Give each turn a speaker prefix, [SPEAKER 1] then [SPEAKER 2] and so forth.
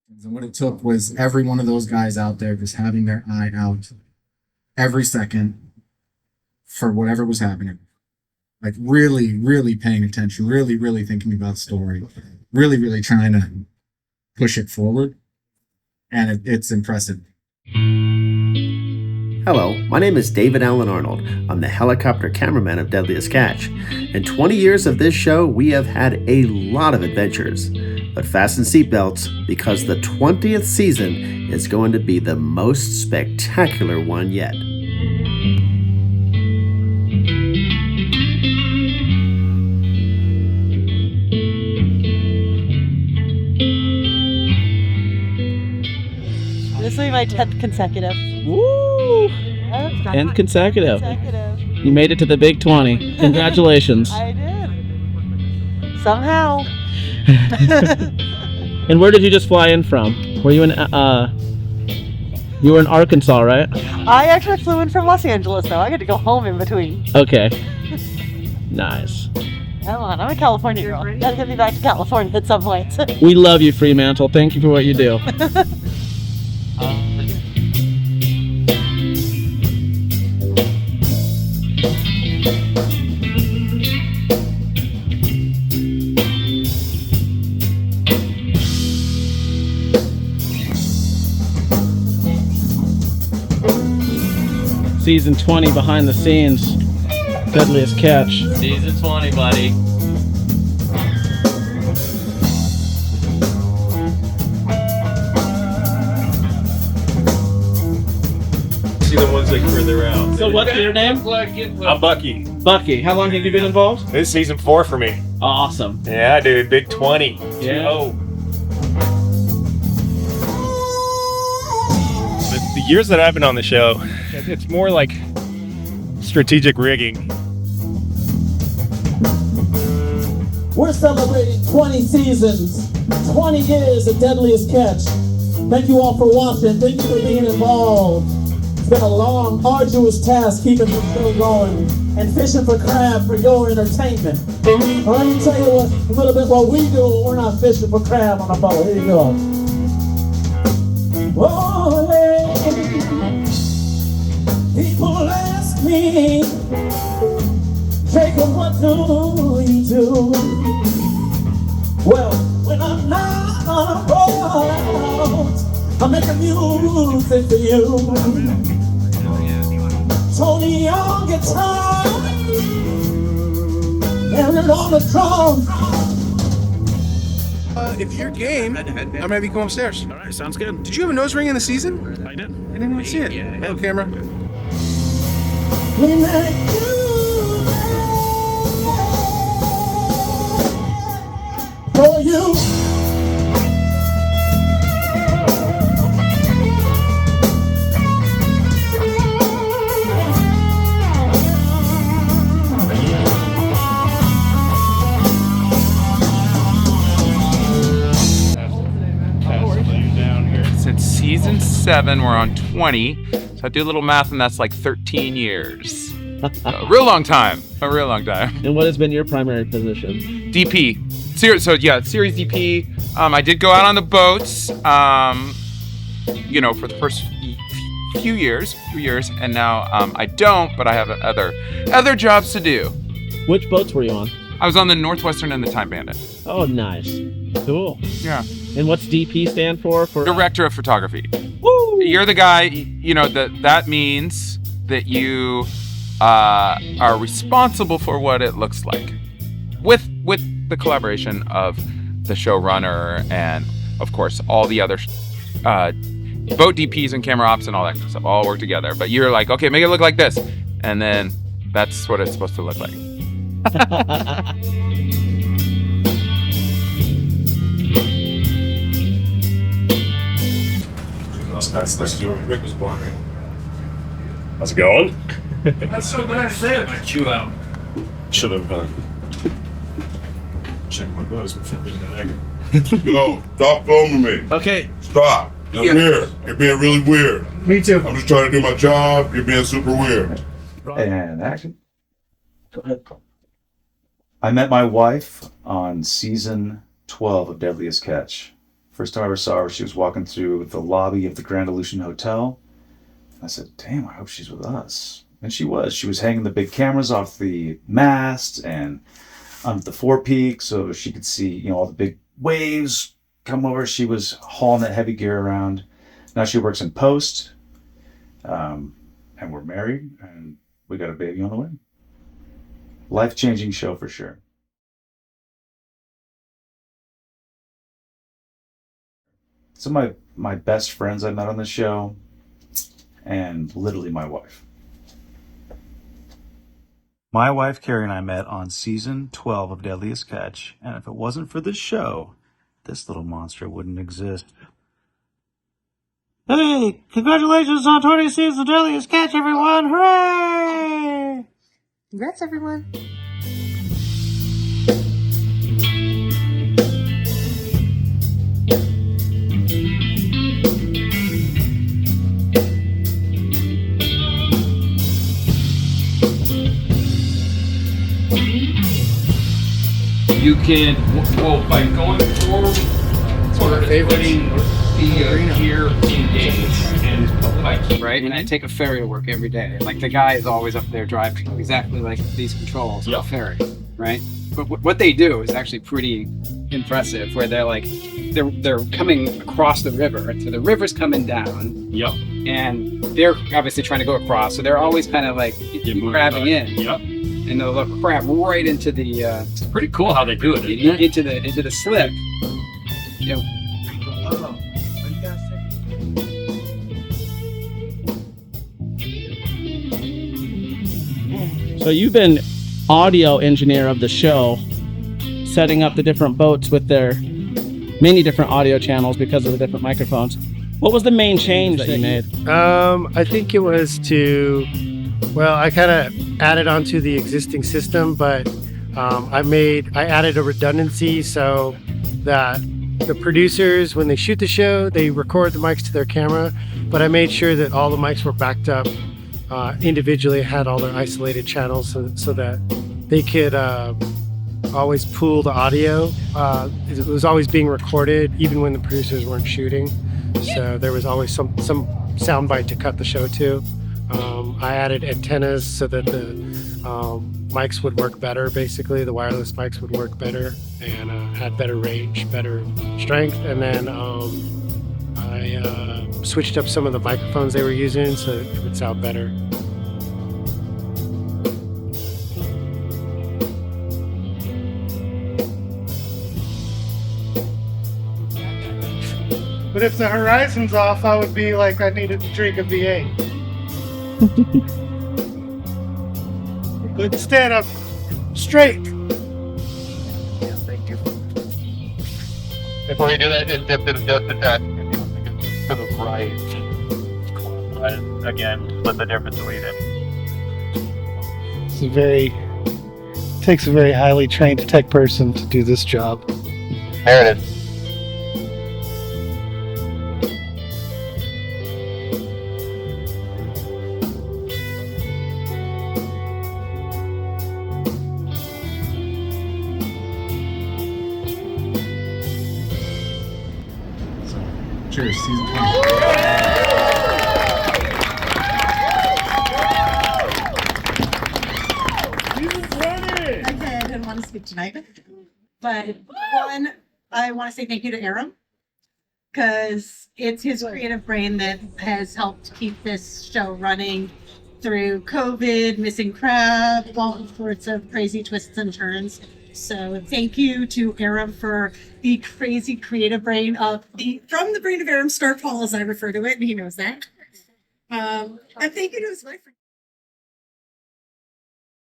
[SPEAKER 1] And what it took was every one of those guys out there just having their eye out every second for whatever was happening. Like really, really paying attention, really, really thinking about the story, really, really trying to push it forward. And it's impressive.
[SPEAKER 2] Hello, my name is David Allen Arnold. I'm the helicopter cameraman of Deadliest Catch. In 20 years of this show, we have had a lot of adventures. But fasten seatbelts, because the 20th season is going to be the most spectacular one yet.
[SPEAKER 3] This will be my 10th consecutive.
[SPEAKER 4] Woo!
[SPEAKER 3] Yeah,
[SPEAKER 4] And consecutive.
[SPEAKER 3] consecutive.
[SPEAKER 4] You made it to the Big 20. Congratulations.
[SPEAKER 3] I did. Somehow.
[SPEAKER 4] And where did you just fly in from? Were you in you were in Arkansas, right?
[SPEAKER 3] I actually flew in from Los Angeles, though. I get to go home in between.
[SPEAKER 4] Okay. Nice.
[SPEAKER 3] Come on, I'm a California girl. Gotta get me back to California at some point.
[SPEAKER 4] We love you, Fremantle. Thank you for what you do. Season 20 behind the scenes. Deadliest Catch.
[SPEAKER 5] Season 20, buddy. See the ones like further out.
[SPEAKER 4] So what's your name?
[SPEAKER 5] I'm Bucky.
[SPEAKER 4] Bucky. How long have you been involved?
[SPEAKER 5] This is season 4 for me.
[SPEAKER 4] Awesome.
[SPEAKER 5] Yeah, dude. Big 20.
[SPEAKER 4] Yeah.
[SPEAKER 5] Oh. The years that I've been on the show, it's more like strategic rigging.
[SPEAKER 6] We're celebrating 20 seasons, 20 years of Deadliest Catch. Thank you all for watching. Thank you for being involved. It's been a long, arduous task keeping this show going and fishing for crab for your entertainment. Well, let me tell you a little bit what we do when we're not fishing for crab on a boat. Here you go. Oh, hey. People ask me, Jacob, what do you do? Well, when I'm not on a boat, I'm making music for you. Tony on guitar, Aaron on the drum.
[SPEAKER 7] If you're game, I'm gonna be going upstairs.
[SPEAKER 4] All right, sounds good.
[SPEAKER 7] Did you have a nose ring in the season?
[SPEAKER 4] I did.
[SPEAKER 7] I didn't even see it. Hello, camera.
[SPEAKER 6] When I do for you.
[SPEAKER 8] Since season 7, we're on 20. So I do a little math, and that's like 13 years. A real long time. A real long time.
[SPEAKER 4] And what has been your primary position?
[SPEAKER 8] DP. Series DP. I did go out on the boats, for the first few years, and now I don't, but I have other jobs to do.
[SPEAKER 4] Which boats were you on?
[SPEAKER 8] I was on the Northwestern and the Time Bandit.
[SPEAKER 4] Oh, nice. Cool.
[SPEAKER 8] Yeah.
[SPEAKER 4] And what's DP stand for?
[SPEAKER 8] Director of Photography.
[SPEAKER 4] Woo!
[SPEAKER 8] You're the guy, that means that you are responsible for what it looks like. With the collaboration of the showrunner and, of course, all the other boat DPs and camera ops and all that kind of stuff all work together. But you're like, okay, make it look like this. And then that's what it's supposed to look like.
[SPEAKER 5] That's where Rick was born. How's it going?
[SPEAKER 7] That's so glad to say it.
[SPEAKER 5] Chew out. Should have checked my buzz before being an egg.
[SPEAKER 9] Yo, stop filming me.
[SPEAKER 7] Okay.
[SPEAKER 9] Stop. You're weird. You're being really weird.
[SPEAKER 7] Me too.
[SPEAKER 9] I'm just trying to do my job. You're being super weird.
[SPEAKER 10] And action. Go ahead. I met my wife on season 12 of Deadliest Catch First time I ever saw her, she was walking through the lobby of the Grand Illusion Hotel. I said, damn, I hope she's with us. And she was. She was hanging the big cameras off the mast and on the forepeak so she could see, you know, all the big waves come over. She was hauling that heavy gear around. Now she works in post. And we're married and we got a baby on the way. Life-changing show for sure. Some of my best friends I met on the show, and literally my wife. My wife Carrie and I met on season 12 of Deadliest Catch, and if it wasn't for this show, this little monster wouldn't exist.
[SPEAKER 4] Hey, congratulations on 20 seasons of Deadliest Catch, everyone! Hooray!
[SPEAKER 3] Congrats, everyone.
[SPEAKER 8] You can, well, by going forward, sort of putting the gear engaged and like,
[SPEAKER 11] right? And I take a ferry to work every day. Like the guy is always up there driving exactly like these controls on a ferry, right? But what they do is actually pretty impressive. Where they're like, they're coming across the river, so the river's coming down.
[SPEAKER 5] Yep.
[SPEAKER 11] And they're obviously trying to go across, so they're always kind of like crabbing in.
[SPEAKER 5] Yep.
[SPEAKER 11] And they'll crab right into the.
[SPEAKER 5] It's pretty cool how they do it, isn't it?
[SPEAKER 11] Into the slip. You know.
[SPEAKER 4] So you've been audio engineer of the show, setting up the different boats with their many different audio channels because of the different microphones. What was the main change that you made?
[SPEAKER 12] I think it was I kind of added onto the existing system, but I added a redundancy so that the producers, when they shoot the show, they record the mics to their camera, but I made sure that all the mics were backed up individually, had all their isolated channels so that they could always pool the audio. It was always being recorded even when the producers weren't shooting, so there was always some soundbite to cut the show to. I added antennas so that the mics would work better. Basically, the wireless mics would work better and had better range, better strength. And then I switched up some of the microphones they were using so it would sound better.
[SPEAKER 13] But if the horizon's off, I would be like I needed to drink a V8. But stand up straight.
[SPEAKER 7] Yeah, thank you. Before you do that, just adjust the track to the right. Again, split the difference between it.
[SPEAKER 13] Takes a very highly trained tech person to do this job.
[SPEAKER 7] There it is.
[SPEAKER 1] Cheers, season 20.
[SPEAKER 14] Okay, I didn't want to speak tonight, but one, I want to say thank you to Aram because it's his creative brain that has helped keep this show running through COVID, missing crab, all sorts of crazy twists and turns. So thank you to Aram for the crazy creative brain from the brain of Aram Star Paul, as I refer to it, and he knows that. And thank you to his wife for